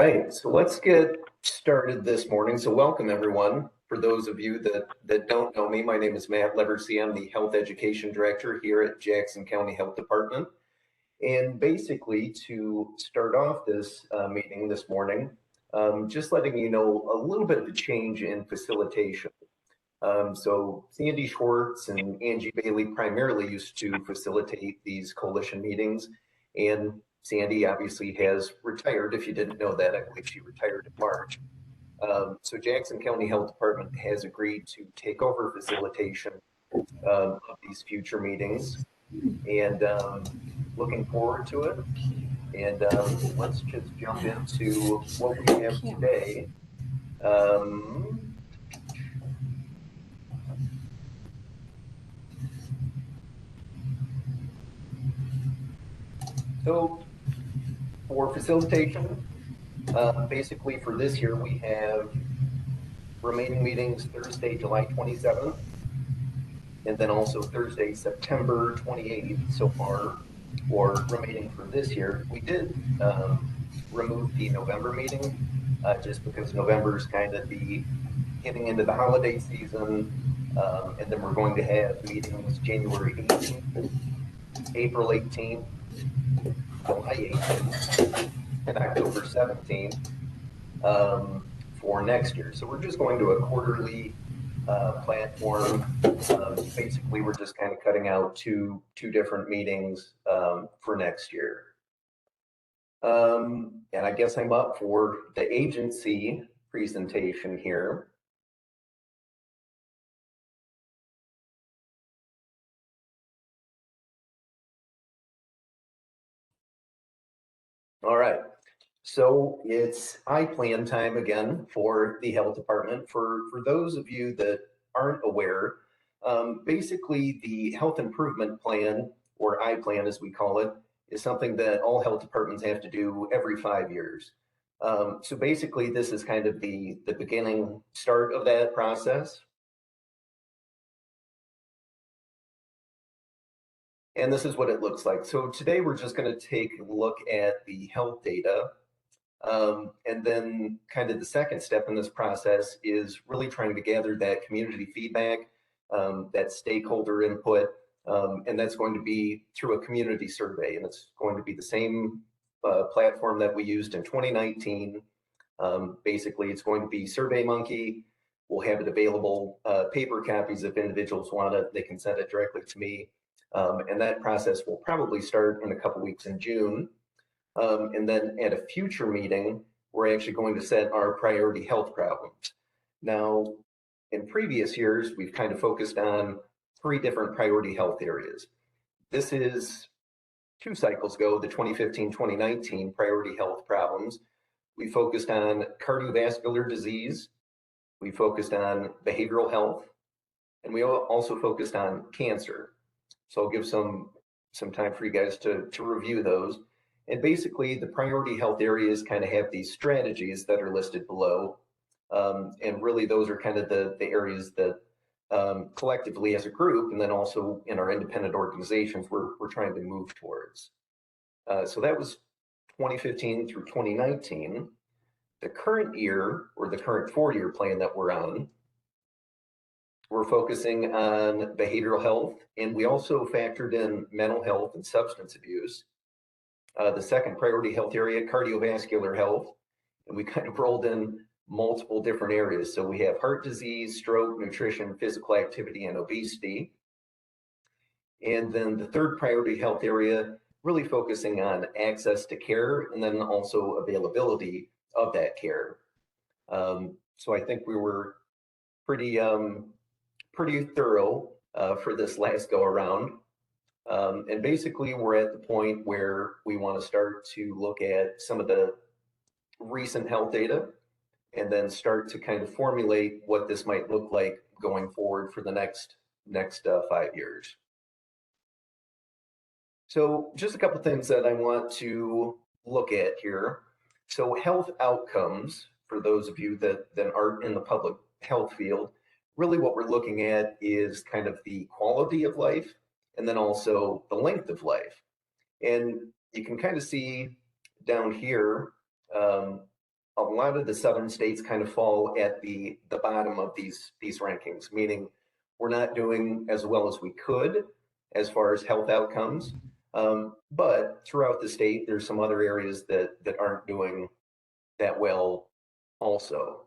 right, so let's get started this morning. So welcome everyone. For those of you that don't know me, my name is Matt Leversey. I'm the Health Education Director here at Jackson County Health Department. And basically to start off this meeting this morning, just letting you know a little bit of a change in facilitation. So Sandy Schwartz and Angie Bailey primarily used to facilitate these coalition meetings, and Sandy obviously has retired. If you didn't know that, I believe she retired in March. So Jackson County Health Department has agreed to take over facilitation of these future meetings, and looking forward to it. And let's just jump into what we have today. So for facilitation, basically for this year, we have remaining meetings Thursday, July 27th, and then also Thursday, September 28th so far, or remaining for this year. We did remove the November meeting just because November is kind of the getting into the holiday season, and then we're going to have meetings January 18th, April 18th, July 18th, and October 17th for next year. So we're just going to a quarterly platform. Basically, we're just kind of cutting out two different meetings for next year. And I guess I'm up for the agency presentation here. All right, so it's I-Plan time again for the health department. For those of you that aren't aware, basically the health improvement plan, or I-Plan as we call it, is something that all health departments have to do every 5 years. So basically this is kind of the beginning start of that process. And this is what it looks like. So today we're just going to take a look at the health data. And then kind of the second step in this process is really trying to gather that community feedback, that stakeholder input, and that's going to be through a community survey. And it's going to be the same platform that we used in 2019. Basically, it's going to be SurveyMonkey. We'll have it available, paper copies if individuals want it. They can send it directly to me. And that process will probably start in a couple weeks in June. And then at a future meeting, we're actually going to set our priority health problems. Now, in previous years, we've kind of focused on 3 different priority health areas. This is 2 cycles ago, the 2015-2019 priority health problems. We focused on cardiovascular disease, we focused on behavioral health, and we also focused on cancer. So I'll give some time for you guys to review those. And basically the priority health areas kind of have these strategies that are listed below. And really those are kind of the areas that collectively as a group, and then also in our independent organizations, we're trying to move towards. So that was 2015 through 2019. The current year, or the current 4-year plan that we're on, we're focusing on behavioral health, and we also factored in mental health and substance abuse. The second priority health area, cardiovascular health, and we kind of rolled in multiple different areas. So we have heart disease, stroke, nutrition, physical activity, and obesity. And then the third priority health area, really focusing on access to care and then also availability of that care. So I think we were pretty thorough for this last go around. And basically we're at the point where we want to start to look at some of the recent health data and then start to kind of formulate what this might look like going forward for the next 5 years. So just a couple things that I want to look at here. So health outcomes, for those of you that aren't in the public health field, really what we're looking at is kind of the quality of life and then also the length of life. And you can kind of see down here a lot of the southern states kind of fall at the bottom of these rankings, meaning we're not doing as well as we could as far as health outcomes. But throughout the state, there's some other areas that aren't doing that well also.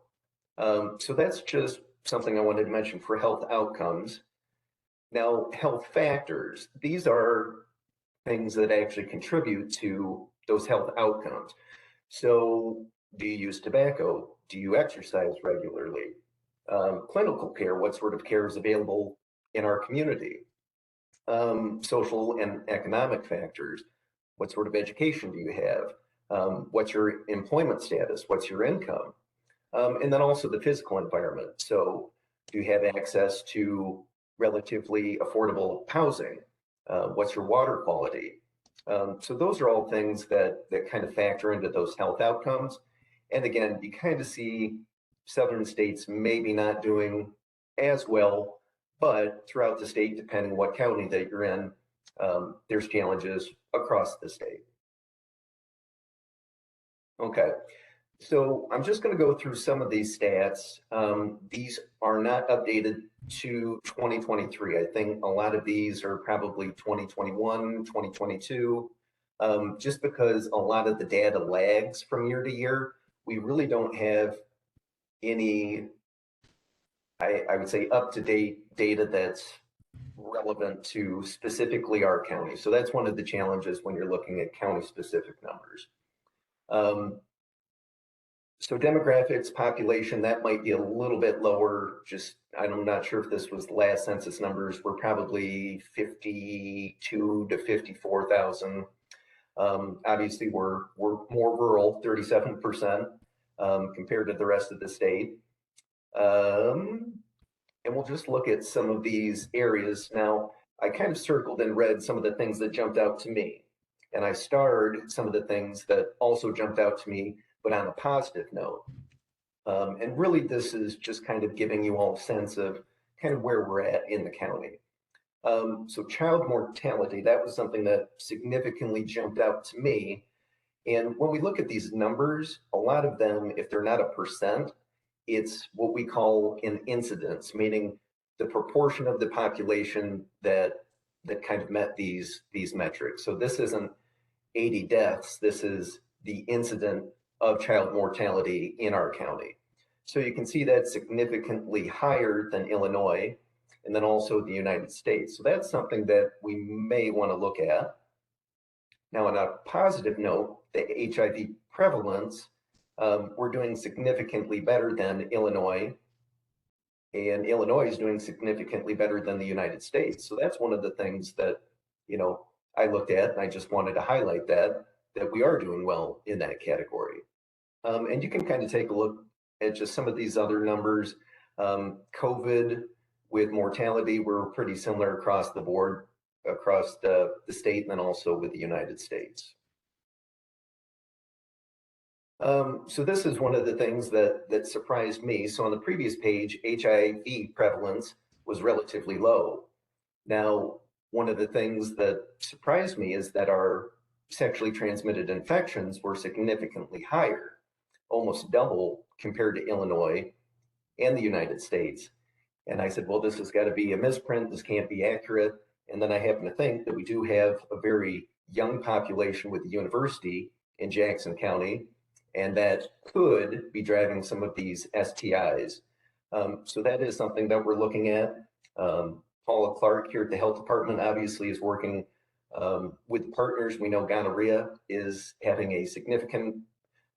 So that's just something I wanted to mention for health outcomes. Now, health factors, these are things that actually contribute to those health outcomes. So, do you use tobacco? Do you exercise regularly? Clinical care, what sort of care is available in our community? Social and economic factors, what sort of education do you have? What's your employment status? What's your income? And then also the physical environment. So, do you have access to relatively affordable housing? What's your water quality? So those are all things that kind of factor into those health outcomes. And again, you kind of see southern states maybe not doing as well, but throughout the state, depending what county that you're in, there's challenges across the state. Okay, so I'm just going to go through some of these stats. These are not updated to 2023. I think a lot of these are probably 2021, 2022, just because a lot of the data lags from year to year. We really don't have any, I would say, up-to-date data that's relevant to specifically our county. So that's one of the challenges when you're looking at county-specific numbers. So demographics, population, that might be a little bit lower. Just, I'm not sure if this was the last census numbers. We're probably 52 to 54,000. Obviously, we're more rural, 37% compared to the rest of the state. And we'll just look at some of these areas. Now, I kind of circled and read some of the things that jumped out to me. And I starred some of the things that also jumped out to me, but on a positive note. And really, this is just kind of giving you all a sense of kind of where we're at in the county. So child mortality, that was something that significantly jumped out to me. And when we look at these numbers, a lot of them, if they're not a percent, it's what we call an incidence, meaning the proportion of the population that kind of met these metrics. So this isn't 80 deaths, this is the incident of child mortality in our county. So you can see that significantly higher than Illinois and then also the United States. So that's something that we may want to look at. Now, on a positive note, the HIV prevalence, we're doing significantly better than Illinois, and Illinois is doing significantly better than the United States. So that's one of the things that, you know, I looked at, and I just wanted to highlight that we are doing well in that category. And you can kind of take a look at just some of these other numbers. COVID with mortality, we're pretty similar across the board, across the state, and then also with the United States. So this is one of the things that surprised me. So on the previous page, HIV prevalence was relatively low. Now, one of the things that surprised me is that our sexually transmitted infections were significantly higher, almost double compared to Illinois and the United States. And I said, well, this has got to be a misprint. This can't be accurate. And then I happen to think that we do have a very young population with the university in Jackson County, and that could be driving some of these STIs. So that is something that we're looking at. Paula Clark here at the health department obviously is working with partners. We know gonorrhea is having a significant,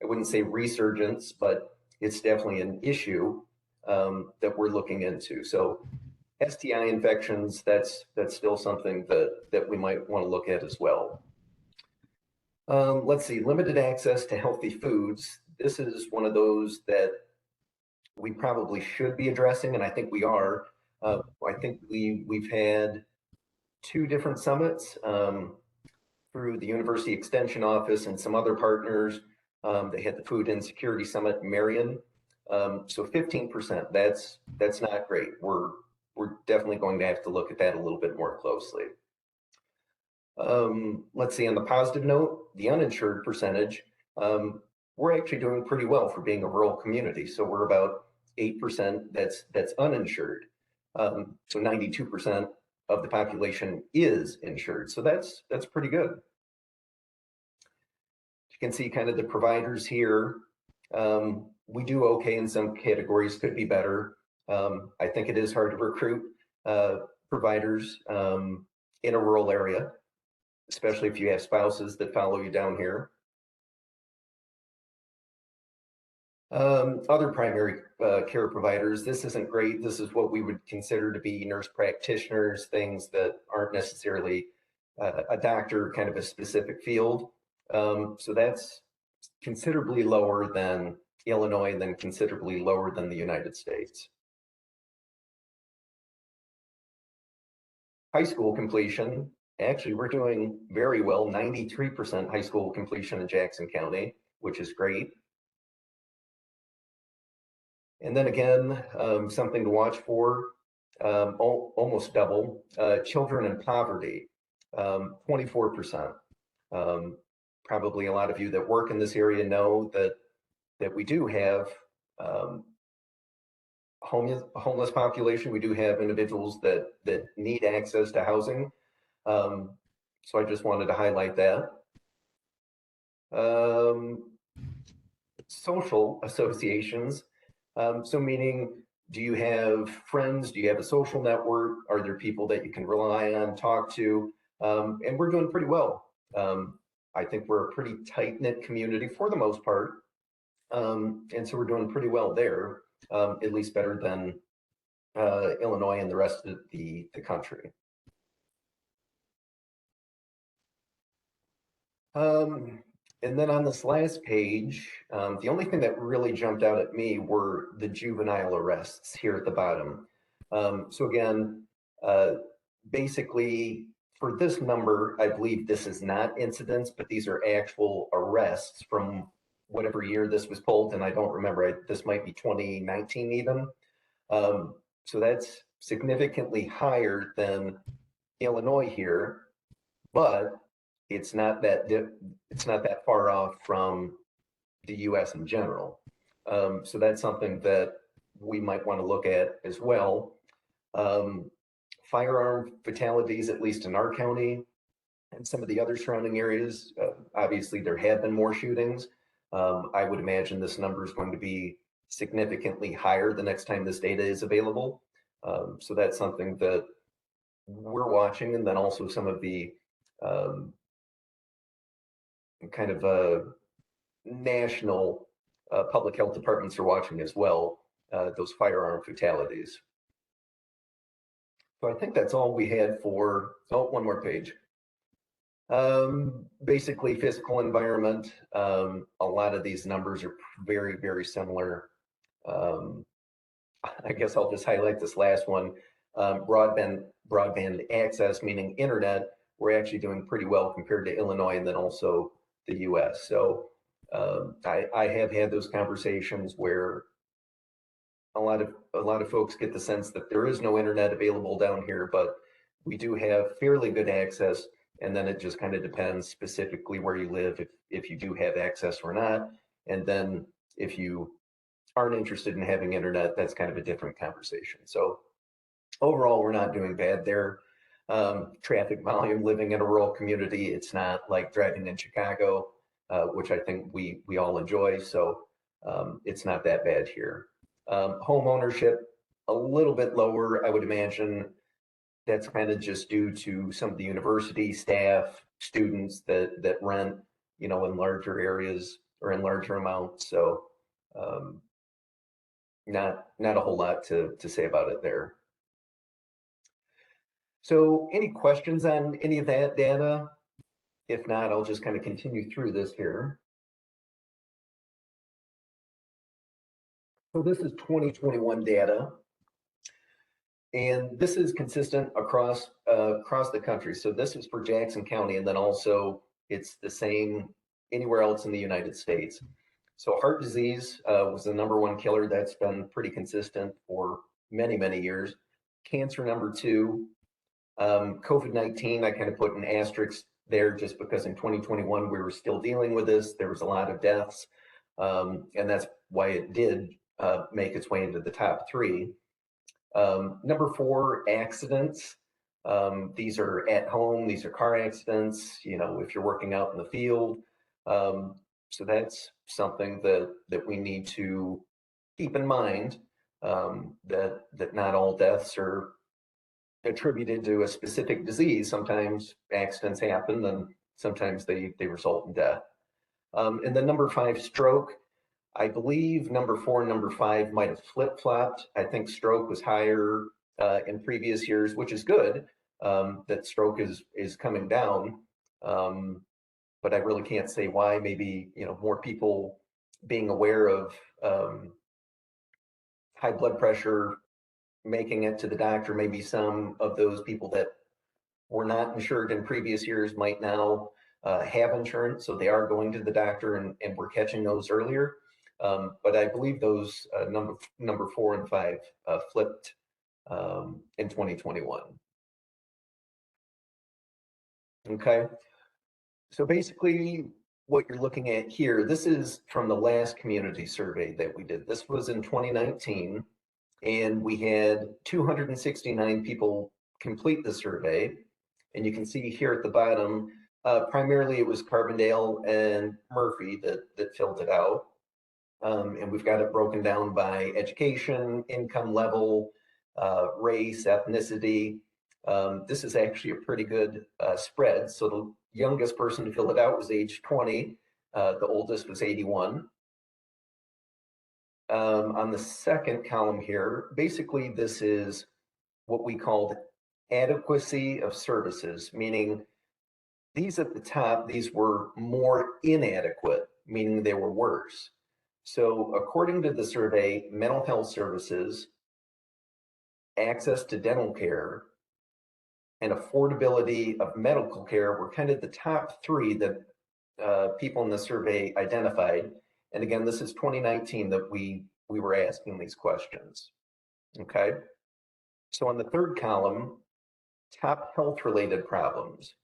I wouldn't say resurgence, but it's definitely an issue that we're looking into. So STI infections, that's still something that we might want to look at as well. Let's see, limited access to healthy foods. This is one of those that we probably should be addressing, and I think we are. I think we've had 2 different summits through the University Extension Office and some other partners. They had the Food Insecurity Summit in Marion. So 15%, that's not great. We're definitely going to have to look at that a little bit more closely. Let's see, on the positive note, the uninsured percentage, we're actually doing pretty well for being a rural community. So we're about 8% that's uninsured. So 92% of the population is insured. So that's pretty good. You can see kind of the providers here. We do okay in some categories, could be better. I think it is hard to recruit providers in a rural area, especially if you have spouses that follow you down here. Other primary care providers, this isn't great. This is what we would consider to be nurse practitioners, things that aren't necessarily a doctor, kind of a specific field. So that's considerably lower than Illinois, then considerably lower than the United States. High school completion, actually, we're doing very well, 93% high school completion in Jackson County, which is great. And then again, something to watch for, almost double, children in poverty, 24%. Probably a lot of you that work in this area know that we do have homeless population. We do have individuals that need access to housing. So I just wanted to highlight that. Social associations. So meaning, do you have friends? Do you have a social network? Are there people that you can rely on, talk to? And we're doing pretty well. I think we're a pretty tight-knit community for the most part. And so we're doing pretty well there, at least better than Illinois and the rest of the country. And then on this last page, the only thing that really jumped out at me were the juvenile arrests here at the bottom. So again, basically for this number, I believe this is not incidents, but these are actual arrests from whatever year this was pulled, and I don't remember, this might be 2019 even. So that's significantly higher than Illinois here, but it's not that far off from the US in general. So that's something that we might want to look at as well. Firearm fatalities, at least in our county and some of the other surrounding areas, obviously there have been more shootings. I would imagine this number is going to be significantly higher the next time this data is available. So that's something that we're watching, and then also some of the kind of national public health departments are watching as well, those firearm fatalities. So I think that's all we had for, oh, one more page. Basically physical environment. A lot of these numbers are very, very similar. I guess I'll just highlight this last one. Broadband access, meaning internet, we're actually doing pretty well compared to Illinois and then also the US. So I have had those conversations where a lot of folks get the sense that there is no internet available down here, but we do have fairly good access, and then it just kind of depends specifically where you live, if you do have access or not. And then if you aren't interested in having internet, that's kind of a different conversation. So overall, we're not doing bad there. Traffic volume, living in a rural community, it's not like driving in Chicago, which I think we all enjoy. So it's not that bad here. Home ownership, a little bit lower, I would imagine. That's kind of just due to some of the university staff, students that rent, in larger areas or in larger amounts. So not a whole lot to say about it there. So any questions on any of that data? If not, I'll just kind of continue through this here. So this is 2021 data, and this is consistent across the country. So this is for Jackson County, and then also it's the same anywhere else in the United States. So heart disease was the #1 killer. That's been pretty consistent for many, many years. Cancer #2. COVID-19, I kind of put an asterisk there just because in 2021 we were still dealing with this. There was a lot of deaths. And that's why it did make its way into the top 3. Number 4, accidents. These are at home, these are car accidents, if you're working out in the field. So that's something that we need to keep in mind, that not all deaths are attributed to a specific disease. Sometimes accidents happen, and sometimes they result in death. And then number 5, stroke. I believe number 4 and number 5 might have flip-flopped. I think stroke was higher in previous years, which is good, that stroke is coming down. But I really can't say why. Maybe, more people being aware of high blood pressure making it to the doctor. Maybe some of those people that were not insured in previous years might now have insurance, so they are going to the doctor, and we're catching those earlier. But I believe those number 4 and 5 flipped in 2021. Okay, so basically what you're looking at here, this is from the last community survey that we did. This was in 2019, and we had 269 people complete the survey. And you can see here at the bottom, primarily it was Carbondale and Murphy that filled it out. And we've got it broken down by education, income level, race, ethnicity. This is actually a pretty good spread. So the youngest person to fill it out was age 20. The oldest was 81. On the second column here, basically this is what we called adequacy of services, meaning these at the top, these were more inadequate, meaning they were worse. So according to the survey, mental health services, access to dental care, and affordability of medical care were kind of the top 3 that people in the survey identified. And again, this is 2019 that we were asking these questions. Okay. So on the third column, top health-related problems.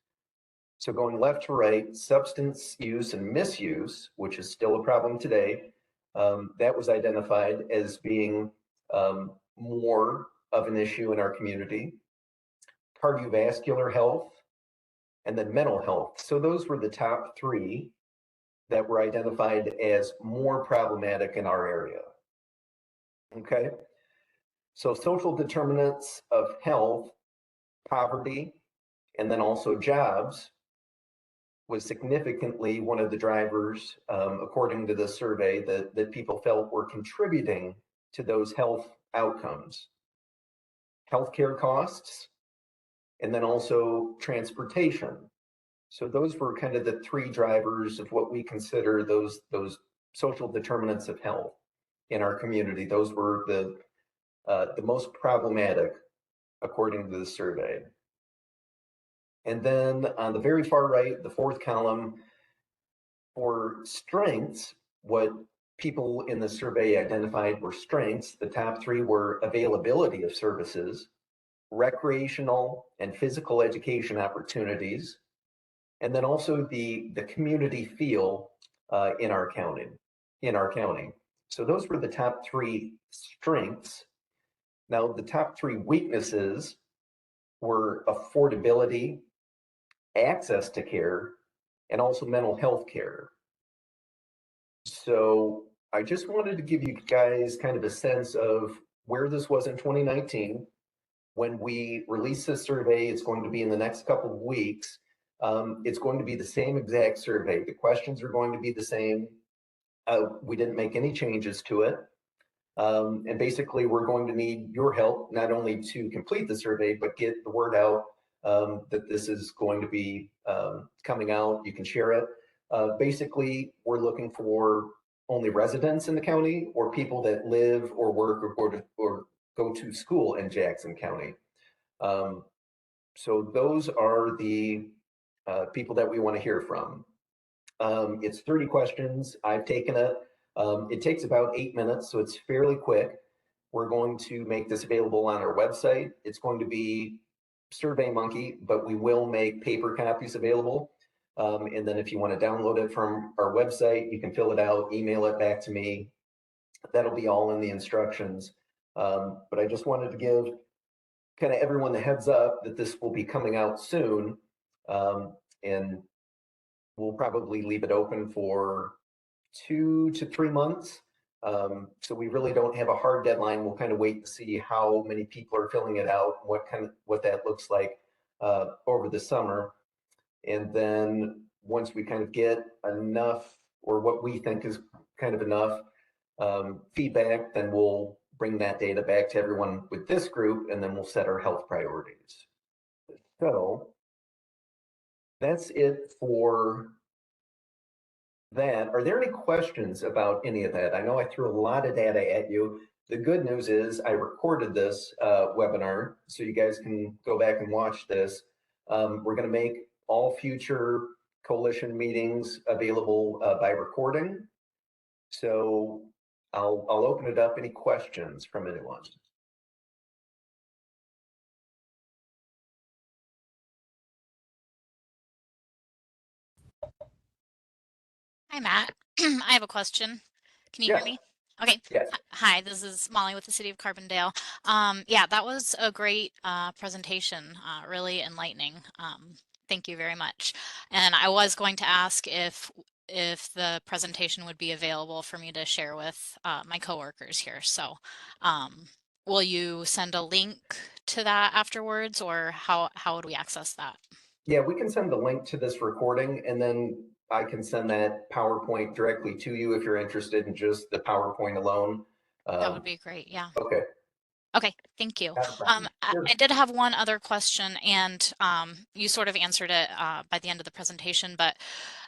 So going left to right, substance use and misuse, which is still a problem today, that was identified as being more of an issue in our community. Cardiovascular health, and then mental health. So those were the top 3 that were identified as more problematic in our area. Okay, so social determinants of health, poverty, and then also jobs was significantly one of the drivers, according to the survey, that people felt were contributing to those health outcomes. Healthcare costs, and then also transportation. So those were kind of the 3 drivers of what we consider those social determinants of health in our community. Those were the most problematic, according to the survey. And then on the very far right, the 4th column, for strengths, what people in the survey identified were strengths. The top 3 were availability of services, recreational and physical education opportunities, and then also the community feel in our county. So those were the top 3 strengths. Now the top 3 weaknesses were affordability, access to care, and also mental health care. So I just wanted to give you guys kind of a sense of where this was in 2019. When we release this survey, it's going to be in the next couple of weeks. It's going to be the same exact survey. The questions are going to be the same. We didn't make any changes to it. And basically, we're going to need your help, not only to complete the survey, but get the word out that this is going to be coming out. You can share it. Basically, we're looking for only residents in the county or people that live or work or go to school in Jackson County. So those are the people that we want to hear from. It's 30 questions. I've taken it. It takes about 8 minutes, so it's fairly quick. We're going to make this available on our website. It's going to be SurveyMonkey, but we will make paper copies available. And then if you want to download it from our website, you can fill it out, email it back to me. That'll be all in the instructions. But I just wanted to give kind of everyone the heads up that this will be coming out soon. And we'll probably leave it open for 2 to 3 months. So we really don't have a hard deadline. We'll kind of wait to see how many people are filling it out, what that looks like over the summer. And then once we kind of get enough, or what we think is kind of enough feedback, then we'll bring that data back to everyone with this group, and then we'll set our health priorities. So that's it for that. Are there any questions about any of that? I know I threw a lot of data at you. The good news is I recorded this webinar, so you guys can go back and watch this. We're going to make all future coalition meetings available by recording. So I'll open it up. Any questions from anyone? Hi, Matt. I have a question. Can you hear me? Okay. Yes. Hi, this is Molly with the City of Carbondale. Yeah, that was a great presentation, really enlightening. Thank you very much. And I was going to ask if the presentation would be available for me to share with my coworkers here. So, will you send a link to that afterwards, or how would we access that? Yeah, we can send the link to this recording, and then I can send that PowerPoint directly to you if you're interested in just the PowerPoint alone. That would be great. Yeah. Okay. Okay, thank you. Sure. I did have one other question, and you sort of answered it by the end of the presentation, but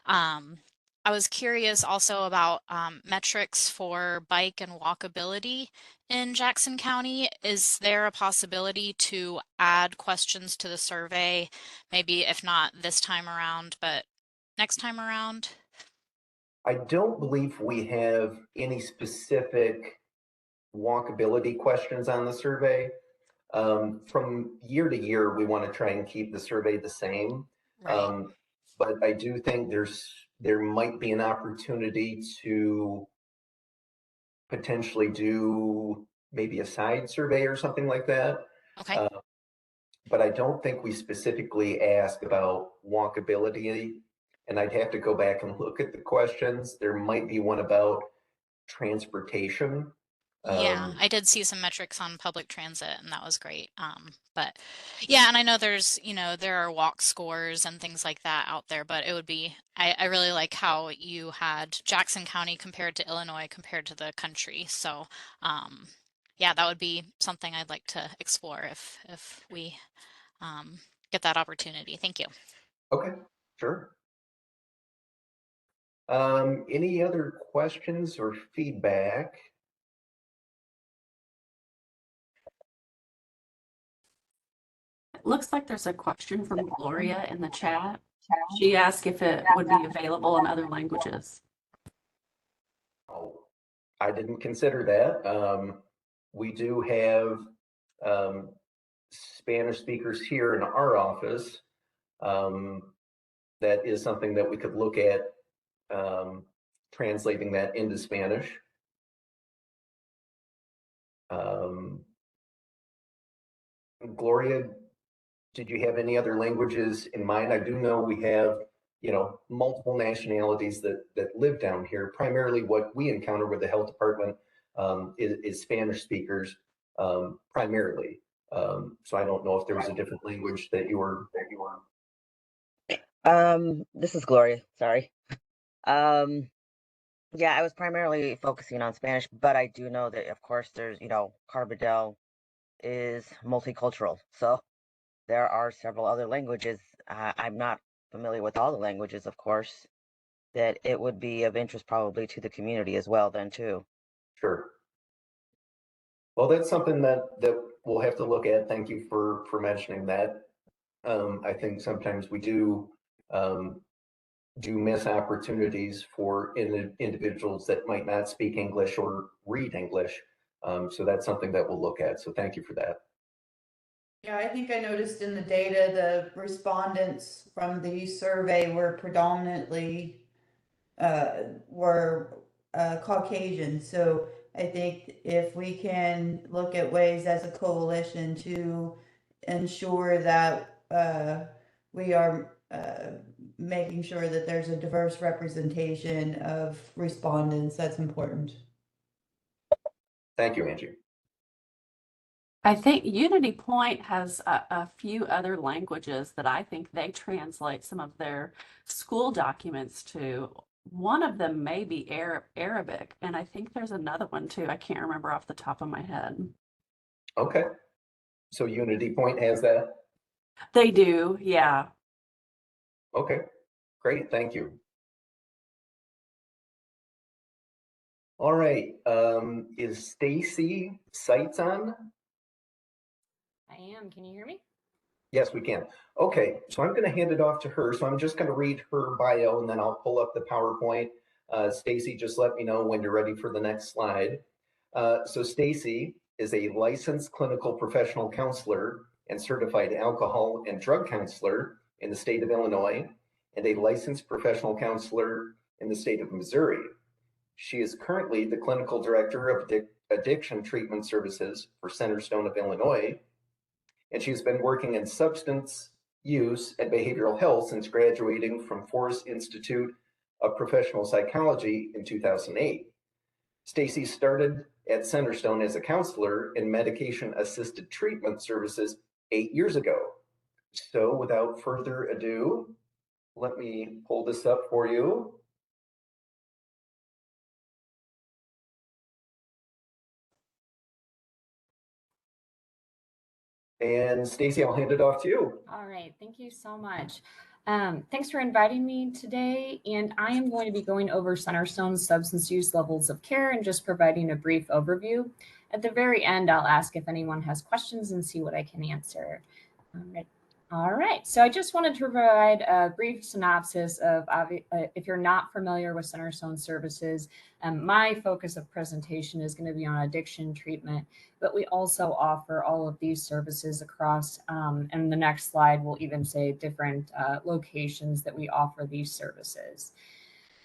I was curious also about metrics for bike and walkability in Jackson County. Is there a possibility to add questions to the survey, maybe if not this time around, but next time around? I don't believe we have any specific walkability questions on the survey. From year to year, we want to try and keep the survey the same. Right. But I do think there might be an opportunity to potentially do maybe a side survey or something like that. Okay. Uh, but I don't think we specifically ask about walkability. And I'd have to go back and look at the questions. There might be one about transportation. Yeah, I did see some metrics on public transit, and that was great. But yeah, and I know there are walk scores and things like that out there, but it would be, I really like how you had Jackson County compared to Illinois compared to the country. So, yeah, that would be something I'd like to explore if we get that opportunity. Thank you. Okay, sure. Any other questions or feedback? It looks like there's a question from Gloria in the chat. She asked if it would be available in other languages. Oh, I didn't consider that. We do have Spanish speakers here in our office. That is something that we could look at, translating that into Spanish. Gloria, did you have any other languages in mind? I do know we have, multiple nationalities that live down here. Primarily what we encounter with the health department is Spanish speakers, primarily. So I don't know if there was a different language that you were. This is Gloria, sorry. Yeah, I was primarily focusing on Spanish, but I do know that, of course, there's, Carbondale is multicultural. So there are several other languages. I'm not familiar with all the languages, of course, that it would be of interest probably to the community as well then too. Sure. Well, that's something that we'll have to look at. Thank you for mentioning that. I think sometimes we do miss opportunities for individuals that might not speak English or read English. So that's something that we'll look at. So thank you for that. Yeah, I think I noticed in the data, the respondents from the survey were predominantly were Caucasian. So I think if we can look at ways as a coalition to ensure that we are making sure that there's a diverse representation of respondents, that's important. Thank you, Angie. I think Unity Point has a few other languages that I think they translate some of their school documents to. One of them may be Arabic, and I think there's another one too. I can't remember off the top of my head. Okay. So Unity Point has that? They do, yeah. Okay, great, thank you. All right, is Stacy Sights on? I am. Can you hear me? Yes, we can. Okay, so I'm going to hand it off to her. So I'm just going to read her bio and then I'll pull up the PowerPoint. Stacy, just let me know when you're ready for the next slide. So Stacy is a licensed clinical professional counselor and certified alcohol and drug counselor in the state of Illinois, and a licensed professional counselor in the state of Missouri. She is currently the clinical director of addiction treatment services for Centerstone of Illinois, and she's been working in substance use and behavioral health since graduating from Forrest Institute of Professional Psychology in 2008. Stacy started at Centerstone as a counselor in medication-assisted treatment services 8 years ago. So without further ado, let me pull this up for you. And Stacy, I'll hand it off to you. All right. Thank you so much. Thanks for inviting me today. And I am going to be going over Centerstone's substance use levels of care and just providing a brief overview. At the very end, I'll ask if anyone has questions and see what I can answer. All right, so I just wanted to provide a brief synopsis of, if you're not familiar with Centerstone services, my focus of presentation is going to be on addiction treatment, but we also offer all of these services across, and the next slide will even say different locations that we offer these services.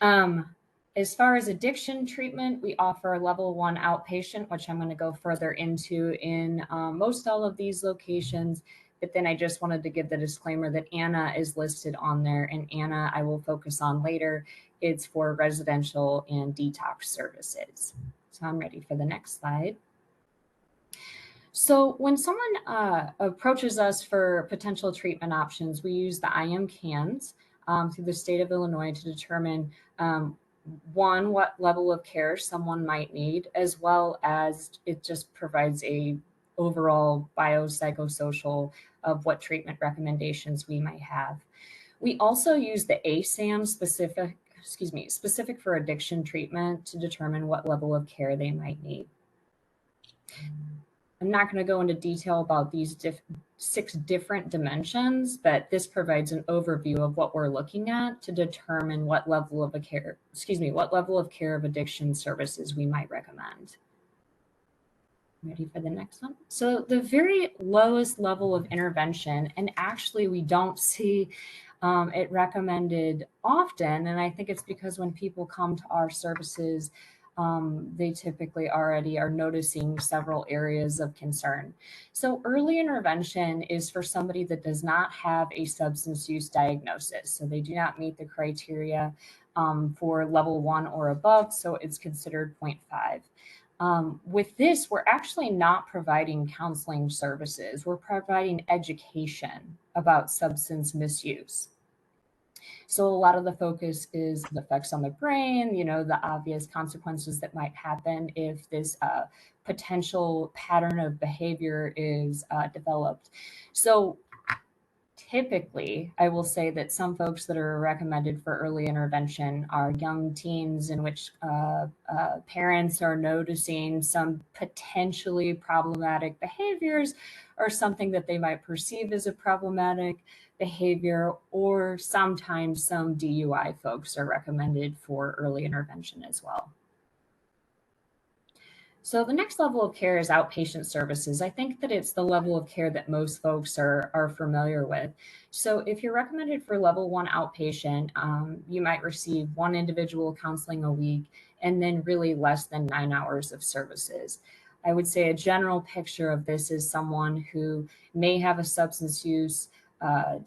As far as addiction treatment, we offer level 1 outpatient, which I'm going to go further into in most all of these locations. But then I just wanted to give the disclaimer that Anna is listed on there, and Anna I will focus on later. It's for residential and detox services. So I'm ready for the next slide. So when someone approaches us for potential treatment options, we use the IMCANs through the state of Illinois to determine one, what level of care someone might need, as well as it just provides a overall biopsychosocial of what treatment recommendations we might have. We also use the ASAM specific for addiction treatment to determine what level of care they might need. I'm not going to go into detail about these 6 different dimensions, but this provides an overview of what we're looking at to determine what level of care of addiction services we might recommend. Ready for the next one? So the very lowest level of intervention, and actually we don't see it recommended often, and I think it's because when people come to our services, they typically already are noticing several areas of concern. So early intervention is for somebody that does not have a substance use diagnosis. So they do not meet the criteria for level 1 or above, so it's considered 0.5. With this, we're actually not providing counseling services. We're providing education about substance misuse. So a lot of the focus is the effects on the brain, the obvious consequences that might happen if this potential pattern of behavior is developed. So typically, I will say that some folks that are recommended for early intervention are young teens in which parents are noticing some potentially problematic behaviors or something that they might perceive as a problematic behavior, or sometimes some DUI folks are recommended for early intervention as well. So the next level of care is outpatient services. I think that it's the level of care that most folks are familiar with. So if you're recommended for level 1 outpatient, you might receive 1 individual counseling a week and then really less than 9 hours of services. I would say a general picture of this is someone who may have a substance use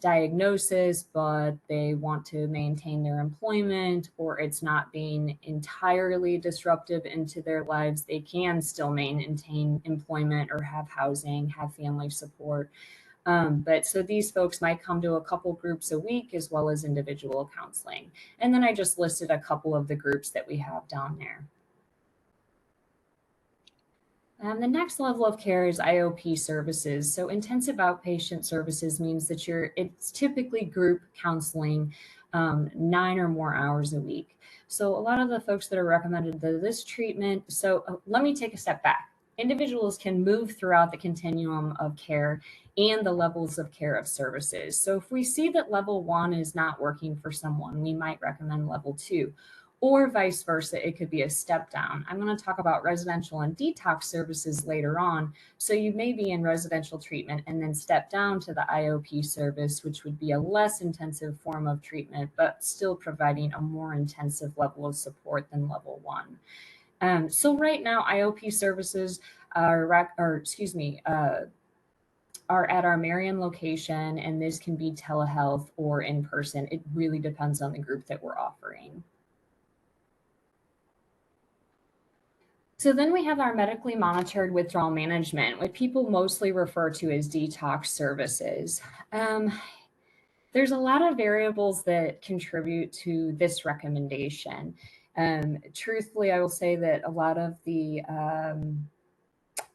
diagnosis, but they want to maintain their employment, or it's not being entirely disruptive into their lives. They can still maintain employment or have housing, have family support. But so these folks might come to a couple groups a week as well as individual counseling. And then I just listed a couple of the groups that we have down there. The next level of care is IOP services. So intensive outpatient services means that it's typically group counseling, 9 or more hours a week. So a lot of the folks that are recommended this treatment, so let me take a step back. Individuals can move throughout the continuum of care and the levels of care of services. So if we see that level 1 is not working for someone, we might recommend level 2. Or vice versa, it could be a step down. I'm going to talk about residential and detox services later on. So you may be in residential treatment and then step down to the IOP service, which would be a less intensive form of treatment, but still providing a more intensive level of support than level 1. So right now, IOP services are at our Marion location, and this can be telehealth or in person. It really depends on the group that we're offering. So then we have our medically monitored withdrawal management, what people mostly refer to as detox services. There's a lot of variables that contribute to this recommendation. Truthfully, I will say that a lot of the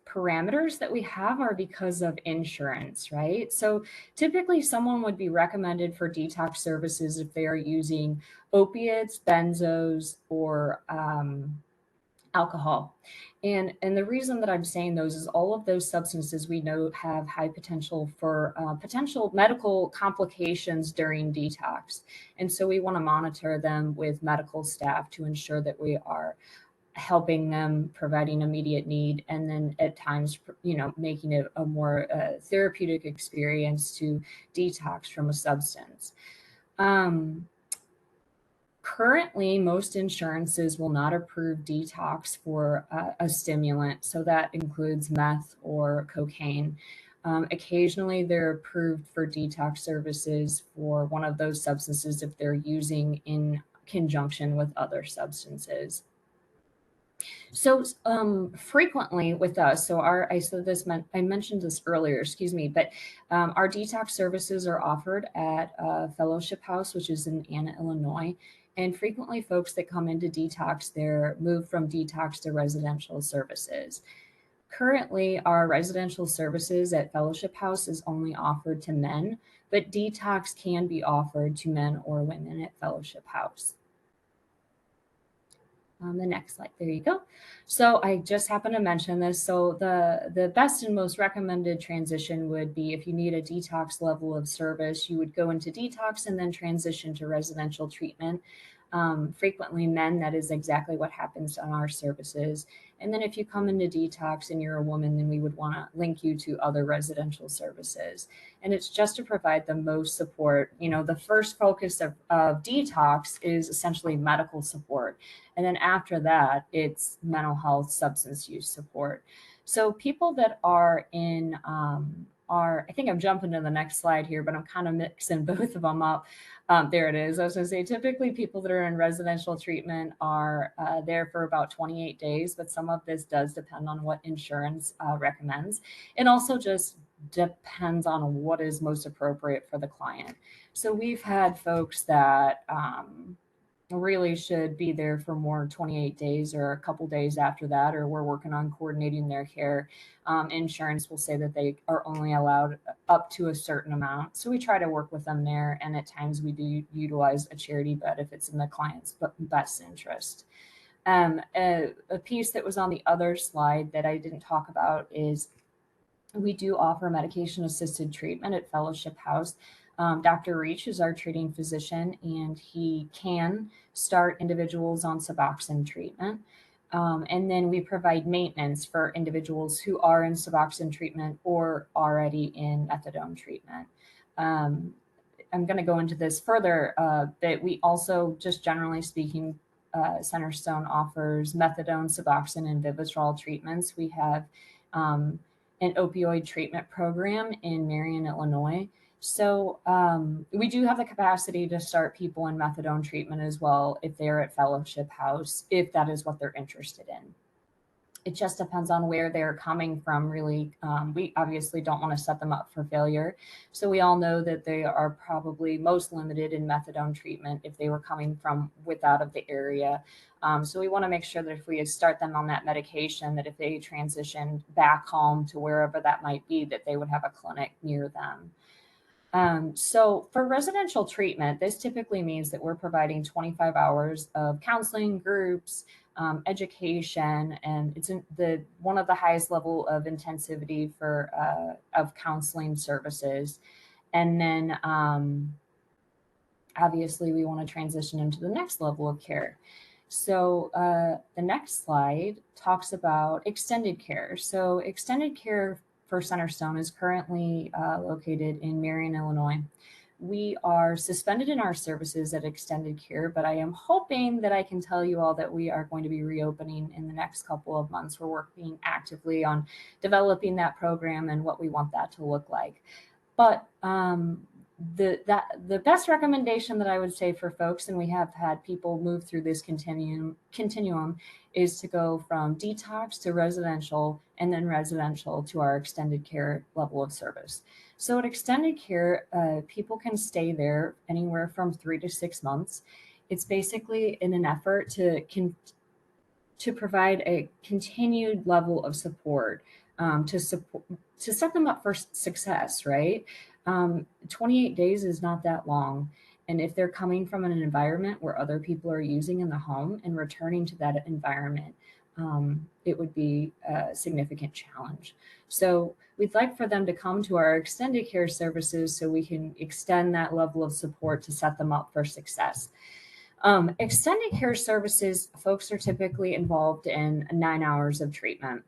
parameters that we have are because of insurance, right? So typically someone would be recommended for detox services if they are using opiates, benzos, or alcohol. And the reason that I'm saying those is all of those substances we know have high potential for potential medical complications during detox. And so we want to monitor them with medical staff to ensure that we are helping them, providing immediate need, and then at times, making it a more therapeutic experience to detox from a substance. Currently, most insurances will not approve detox for a stimulant, so that includes meth or cocaine. Occasionally, they're approved for detox services for one of those substances if they're using in conjunction with other substances. So frequently with us, I mentioned this earlier, but our detox services are offered at Fellowship House, which is in Anna, Illinois. And frequently folks that come into detox, they're moved from detox to residential services. Currently, our residential services at Fellowship House is only offered to men, but detox can be offered to men or women at Fellowship House. The next slide, there you go. So I just happened to mention this. So the best and most recommended transition would be if you need a detox level of service, you would go into detox and then transition to residential treatment. Frequently men, that is exactly what happens on our services. And then if you come into detox and you're a woman, then we would want to link you to other residential services. And it's just to provide the most support. The first focus of detox is essentially medical support. And then after that, it's mental health, substance use support. So people that are in I think I'm jumping to the next slide here, but I'm kind of mixing both of them up. There it is. I was going to say, typically people that are in residential treatment are there for about 28 days, but some of this does depend on what insurance recommends. It also just depends on what is most appropriate for the client. So we've had folks that really should be there for more 28 days or a couple days after that, or we're working on coordinating their care. Insurance will say that they are only allowed up to a certain amount. So we try to work with them there. And at times we do utilize a charity bed if it's in the client's best interest. A piece that was on the other slide that I didn't talk about is we do offer medication-assisted treatment at Fellowship House. Dr. Reach is our treating physician, and he can start individuals on Suboxone treatment. And then we provide maintenance for individuals who are in Suboxone treatment or already in methadone treatment. I'm going to go into this further, but we also, just generally speaking, Centerstone offers methadone, Suboxone, and Vivitrol treatments. We have an opioid treatment program in Marion, Illinois. So we do have the capacity to start people in methadone treatment as well if they're at Fellowship House, if that is what they're interested in. It just depends on where they're coming from, really. We obviously don't want to set them up for failure. So we all know that they are probably most limited in methadone treatment if they were coming from out of the area. So we want to make sure that if we start them on that medication, that if they transition back home to wherever that might be, that they would have a clinic near them. So for residential treatment, this typically means that we're providing 25 hours of counseling, groups, education, and it's one of the highest level of intensivity for of counseling services. And then obviously we want to transition into the next level of care. So the next slide talks about extended care. So extended care for Centerstone is currently located in Marion, Illinois. We are suspended in our services at extended care, but I am hoping that I can tell you all that we are going to be reopening in the next couple of months. We're working actively on developing that program and what we want that to look like. But the best recommendation that I would say for folks, and we have had people move through this continuum, is to go from detox to residential, and then residential to our extended care level of service. So at extended care, people can stay there anywhere from 3 to 6 months. It's basically in an effort to provide a continued level of support, to set them up for success, right? 28 days is not that long. And if they're coming from an environment where other people are using in the home and returning to that environment, it would be a significant challenge. So we'd like for them to come to our extended care services so we can extend that level of support to set them up for success. Extended care services, folks are typically involved in 9 hours of treatment.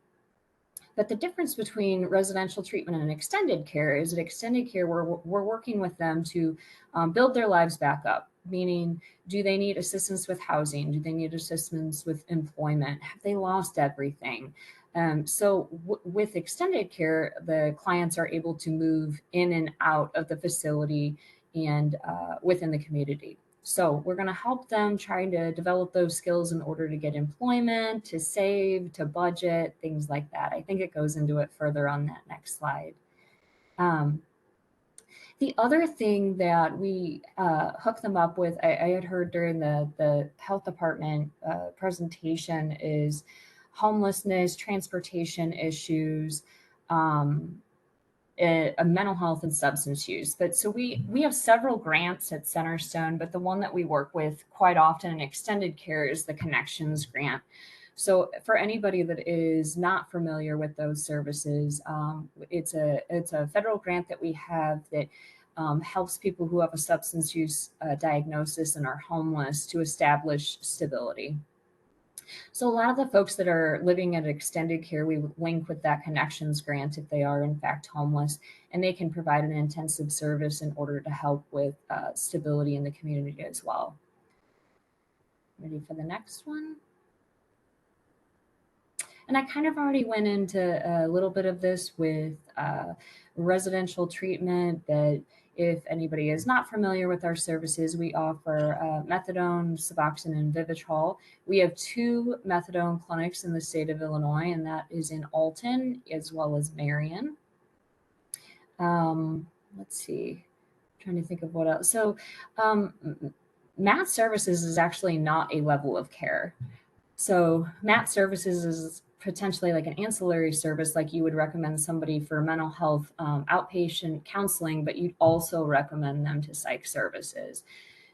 But the difference between residential treatment and extended care is that extended care, we're working with them to build their lives back up, meaning, do they need assistance with housing? Do they need assistance with employment? Have they lost everything? So with extended care, the clients are able to move in and out of the facility and within the community. So we're going to help them trying to develop those skills in order to get employment, to save, to budget, things like that. I think it goes into it further on that next slide. The other thing that we hook them up with, I had heard during the health department presentation, is homelessness, transportation issues, mental health and substance use. But so we have several grants at Centerstone, but the one that we work with quite often in extended care is the Connections Grant. So for anybody that is not familiar with those services, it's a federal grant that we have that helps people who have a substance use diagnosis and are homeless to establish stability. So a lot of the folks that are living at extended care, we link with that Connections Grant if they are in fact homeless, and they can provide an intensive service in order to help with stability in the community as well. Ready for the next one? And I kind of already went into a little bit of this with residential treatment, that if anybody is not familiar with our services, we offer methadone, Suboxone, and Vivitrol. We have 2 methadone clinics in the state of Illinois, and that is in Alton as well as Marion. Let's see, I'm trying to think of what else. So MAT services is actually not a level of care. So MAT services is potentially like an ancillary service, like you would recommend somebody for mental health outpatient counseling, but you'd also recommend them to psych services.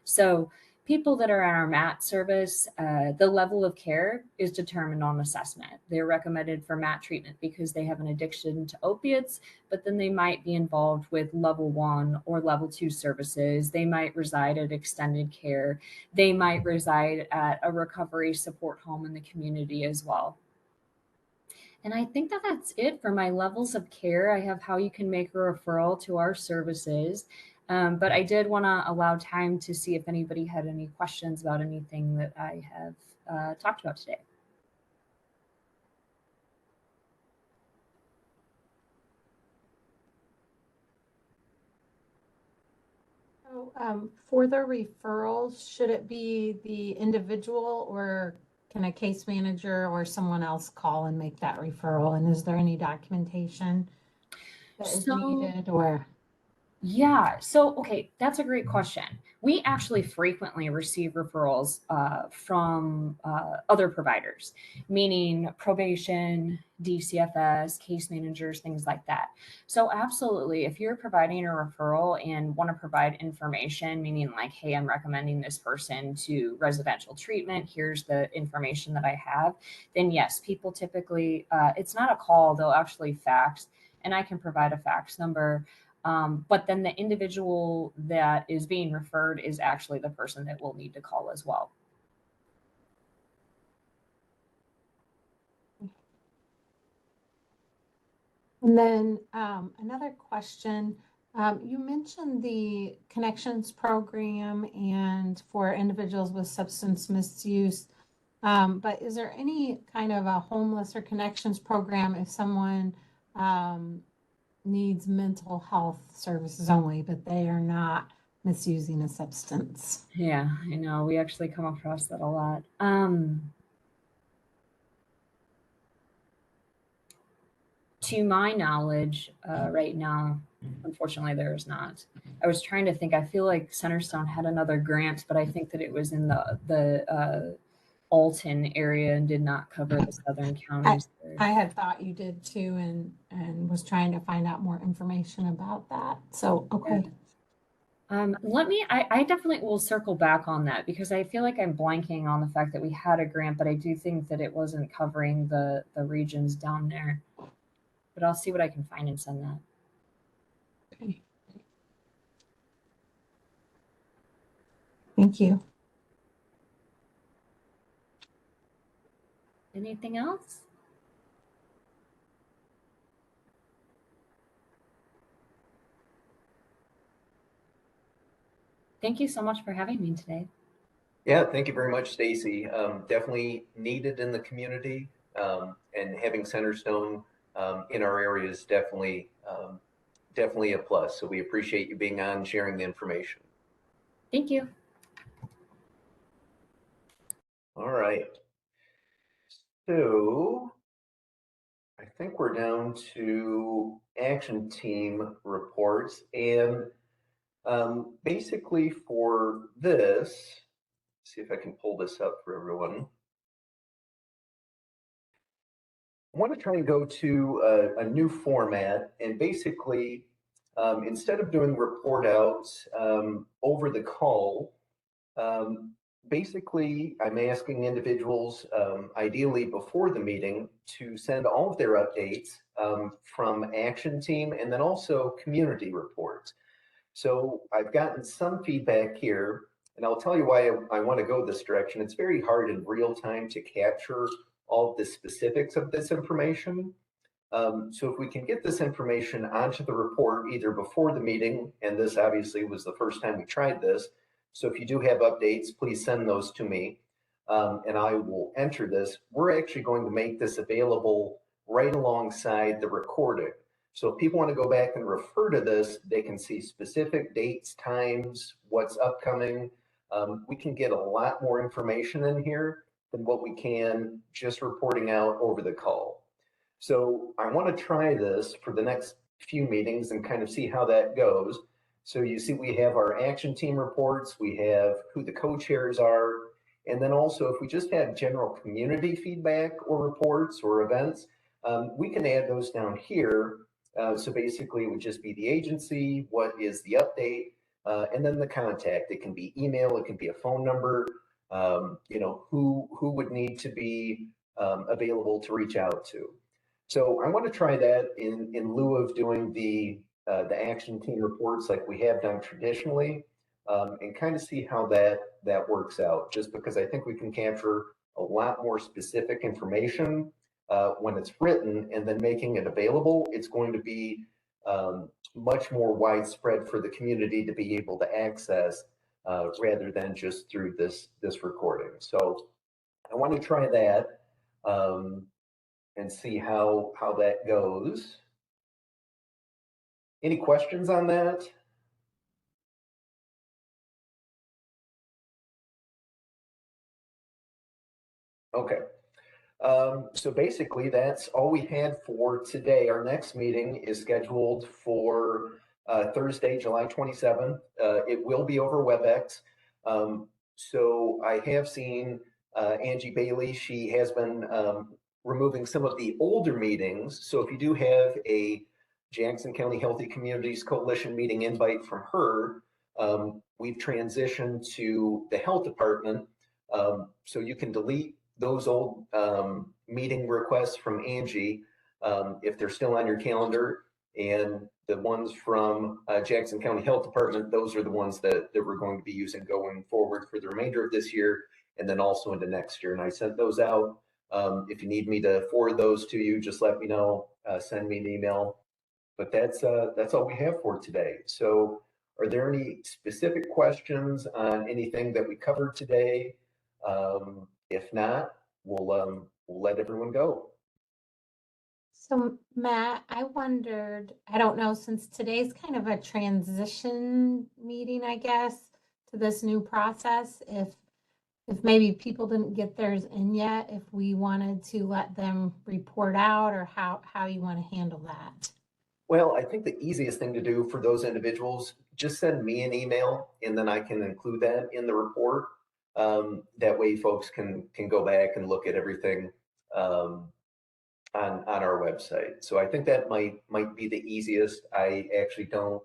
So people that are in our MAT service, the level of care is determined on assessment. They're recommended for MAT treatment because they have an addiction to opiates, but then they might be involved with level 1 or level 2 services. They might reside at extended care. They might reside at a recovery support home in the community as well. And I think that that's it for my levels of care. I have how you can make a referral to our services. But I did want to allow time to see if anybody had any questions about anything that I have talked about today. So, for the referrals, should it be the individual, or can a case manager or someone else call and make that referral? And is there any documentation that is needed, or? Yeah, so, okay, that's a great question. We actually frequently receive referrals from other providers, meaning probation, DCFS, case managers, things like that. So absolutely, if you're providing a referral and want to provide information, meaning like, hey, I'm recommending this person to residential treatment, here's the information that I have, then yes, people typically, it's not a call, they'll actually fax, and I can provide a fax number. But then the individual that is being referred is actually the person that will need to call as well. And then another question, you mentioned the Connections program and for individuals with substance misuse, but is there any kind of a homeless or Connections program if someone needs mental health services only, but they are not misusing a substance? Yeah, I know. We actually come across that a lot. To my knowledge, right now, unfortunately, there is not. I was trying to think. I feel like Centerstone had another grant, but I think that it was in the Alton area and did not cover the southern counties. I had thought you did too, and was trying to find out more information about that. So, okay. I definitely will circle back on that because I feel like I'm blanking on the fact that we had a grant, but I do think that it wasn't covering the regions down there. But I'll see what I can find and send that. Okay. Thank you. Anything else? Thank you so much for having me today. Yeah, thank you very much, Stacy. Definitely needed in the community, and having Centerstone in our area is definitely a plus. So we appreciate you being on, sharing the information. Thank you. All right. So I think we're down to action team reports, and basically for this, see if I can pull this up for everyone. I want to try and go to a new format, and basically instead of doing report outs over the call, basically I'm asking individuals, ideally before the meeting, to send all of their updates from action team and then also community reports. So I've gotten some feedback here, and I'll tell you why I want to go this direction. It's very hard in real time to capture all of the specifics of this information. So if we can get this information onto the report either before the meeting, and this obviously was the first time we tried this, so if you do have updates, please send those to me, and I will enter this. We're actually going to make this available right alongside the recording. So if people want to go back and refer to this, they can see specific dates, times, what's upcoming. We can get a lot more information in here than what we can just reporting out over the call. So I want to try this for the next few meetings and kind of see how that goes. So you see we have our action team reports, we have who the co-chairs are, and then also if we just have general community feedback or reports or events, we can add those down here. So basically it would just be the agency, what is the update, and then the contact. It can be email, it can be a phone number, who would need to be available to reach out to. So I want to try that in lieu of doing the action team reports like we have done traditionally, and kind of see how that works out, just because I think we can capture a lot more specific information when it's written, and then making it available, it's going to be much more widespread for the community to be able to access rather than just through this recording. So I want to try that and see how that goes. Any questions on that? Okay. So basically, that's all we had for today. Our next meeting is scheduled for Thursday, July 27th. It will be over WebEx. So I have seen Angie Bailey. She has been removing some of the older meetings. So if you do have a Jackson County Healthy Communities Coalition meeting invite from her, we've transitioned to the health department. So you can delete those old meeting requests from Angie if they're still on your calendar, and the ones from Jackson County Health Department, those are the ones that we're going to be using going forward for the remainder of this year and then also into next year. And I sent those out. If you need me to forward those to you, just let me know, send me an email. But that's all we have for today. So are there any specific questions on anything that we covered today? If not, we'll let everyone go. So Matt, I wondered, I don't know, since today's kind of a transition meeting, I guess, to this new process, if maybe people didn't get theirs in yet, if we wanted to let them report out, or how you want to handle that. Well, I think the easiest thing to do for those individuals, just send me an email and then I can include that in the report. That way folks can go back and look at everything on our website. So I think that might be the easiest. I actually don't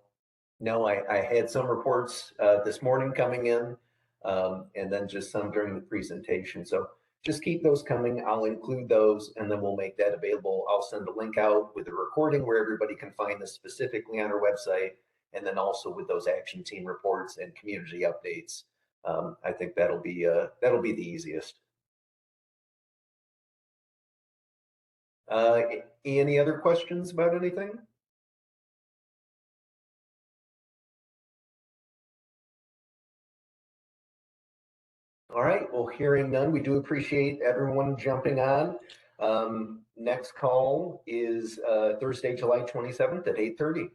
know. I had some reports this morning coming in, and then just some during the presentation. So just keep those coming. I'll include those and then we'll make that available. I'll send a link out with a recording where everybody can find this specifically on our website, and then also with those action team reports and community updates. I think that'll be the easiest. Any other questions about anything? All right, well, hearing none, we do appreciate everyone jumping on. Next call is Thursday, July 27th at 8:30.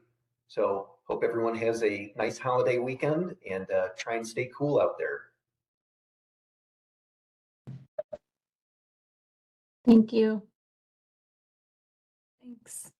So hope everyone has a nice holiday weekend, and try and stay cool out there. Thank you. Thanks.